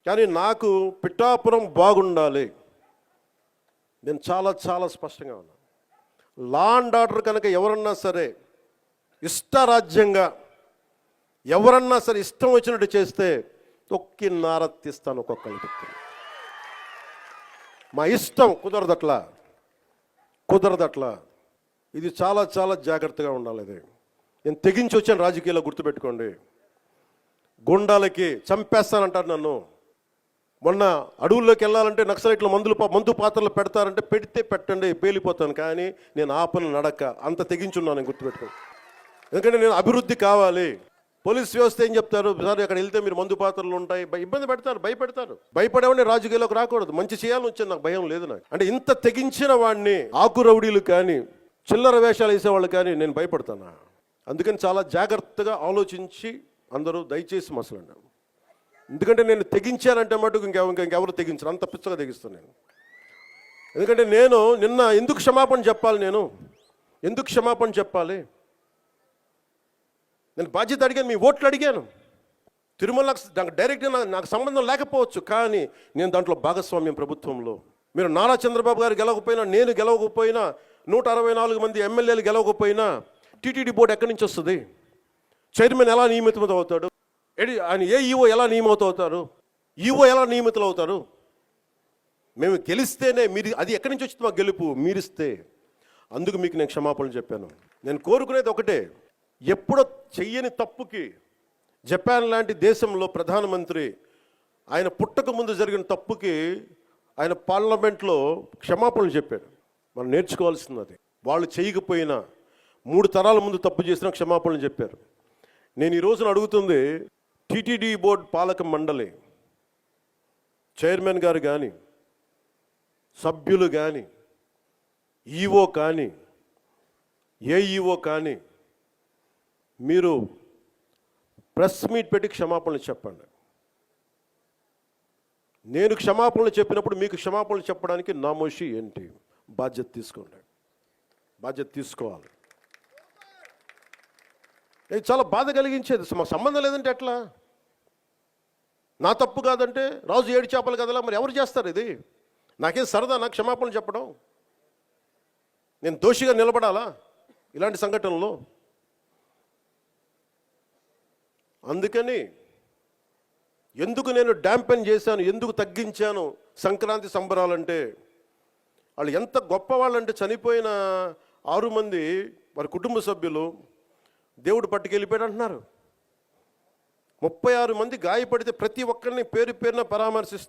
కానీ నాకు పిఠాపురం బాగుండాలి. నేను చాలా చాలా స్పష్టంగా ఉన్నాను. లా అండ్ ఆర్డర్ కనుక ఎవరన్నా సరే ఇష్టరాజ్యంగా ఎవరన్నా సరే ఇష్టం వచ్చినట్టు చేస్తే తొక్కి నారత్తిస్తాను ఒక్కొక్కరికి. మా ఇష్టం కుదరదట్లా. ఇది చాలా చాలా జాగ్రత్తగా ఉండాలి. ఇది నేను తెగించి వచ్చాను రాజకీయాల్లో, గుర్తుపెట్టుకోండి. గుండాలకి చంపేస్తానంటారు నన్ను. మొన్న అడవుల్లోకి వెళ్ళాలంటే నక్సలైట్లు మందు పాత్రలు పెడతారంటే పెడితే పెట్టండి, పేలిపోతాను. కానీ నేను ఆపను నడక, అంత తెగించున్నాను, గుర్తుపెట్టుకోండి. ఎందుకంటే నేను అభివృద్ధి కావాలి. పోలీస్ వ్యవస్థ ఏం చెప్తారు, సార్ అక్కడ వెళ్తే మీరు మందు పాత్రలు ఉంటాయి, ఇబ్బంది పెడతారు, భయపెడతారు. భయపడేవాడిని రాజకీయాల్లోకి రాకూడదు. మంచి చేయాలని వచ్చాను, నాకు భయం లేదు. నాకు అంటే ఇంత తెగించిన వాడిని ఆకు రౌడీలు కానీ చిల్లర వేషాలు వేసేవాళ్ళు కానీ నేను భయపడతానా? అందుకని చాలా జాగ్రత్తగా ఆలోచించి అందరూ దయచేసి మసలండి. ఎందుకంటే నేను తెగించానంటే మటుకు ఇంకెవరు తెగించరు, అంత పిచ్చగా తెగిస్తాను నేను. ఎందుకంటే నేను నిన్న ఎందుకు క్షమాపణ చెప్పాలి? నేను బాధ్యత అడిగాను, మీ ఓట్లు అడిగాను. తిరుమల డైరెక్ట్గా నాకు సంబంధం లేకపోవచ్చు, కానీ నేను దాంట్లో భాగస్వామ్యం ప్రభుత్వంలో. మీరు నారా చంద్రబాబు గారు గెలవకపోయినా, నేను గెలవకపోయినా, 164 మంది ఎమ్మెల్యేలు గెలవకపోయినా టీటీడీ బోర్డు ఎక్కడి నుంచి వస్తుంది? చైర్మన్ ఎలా నియమితం అవుతాడు? ఆయన ఈఓ ఎలా నియమితులు అవుతారు? మేము గెలిస్తేనే మీరు, అది ఎక్కడి నుంచి వచ్చింది మా గెలుపు? మీరిస్తే. అందుకు మీకు నేను క్షమాపణలు చెప్పాను. నేను కోరుకునేది ఒకటే, ఎప్పుడో చెయ్యని తప్పుకి జపాన్ లాంటి దేశంలో ప్రధానమంత్రి ఆయన పుట్టక ముందు జరిగిన తప్పుకి ఆయన పార్లమెంట్లో క్షమాపణలు చెప్పాడు. మనం నేర్చుకోవాల్సింది అది. వాళ్ళు చేయకపోయినా 3 తరాల ముందు తప్పు చేసినా క్షమాపణలు చెప్పారు. నేను ఈ రోజున అడుగుతుంది, టీటీడీ బోర్డు పాలక మండలి చైర్మన్ గారు కానీ, సభ్యులు కానీ, ఈఓ కానీ, ఏఈఓ కానీ, మీరు ప్రెస్ మీట్ పెట్టి క్షమాపణలు చెప్పండి. నేను క్షమాపణలు చెప్పినప్పుడు మీకు క్షమాపణలు చెప్పడానికి నామోషి ఏంటి? బాధ్యత తీసుకోవాలి. ఇది చాలా బాధ కలిగించేది. మా సంబంధం లేదంటే ఎట్లా? నా తప్పు కాదంటే రాజు 7 చేపలు కదలా, మరి ఎవరు చేస్తారు ఇది? నాకేం సరదా నాకు క్షమాపణలు చెప్పడం? నేను దోషిగా నిలబడాలా ఇలాంటి సంఘటనలో? అందుకని ఎందుకు నేను డ్యాంపెన్ చేశాను, ఎందుకు తగ్గించాను సంక్రాంతి సంబరాలంటే, వాళ్ళు ఎంత గొప్పవాళ్ళంటే చనిపోయిన 6 మంది వారి కుటుంబ సభ్యులు దేవుడు పట్టుకెళ్ళిపోయాడు అంటున్నారు. 36 మంది గాయపడితే ప్రతి ఒక్కరిని పేరున పరామర్శిస్తారు.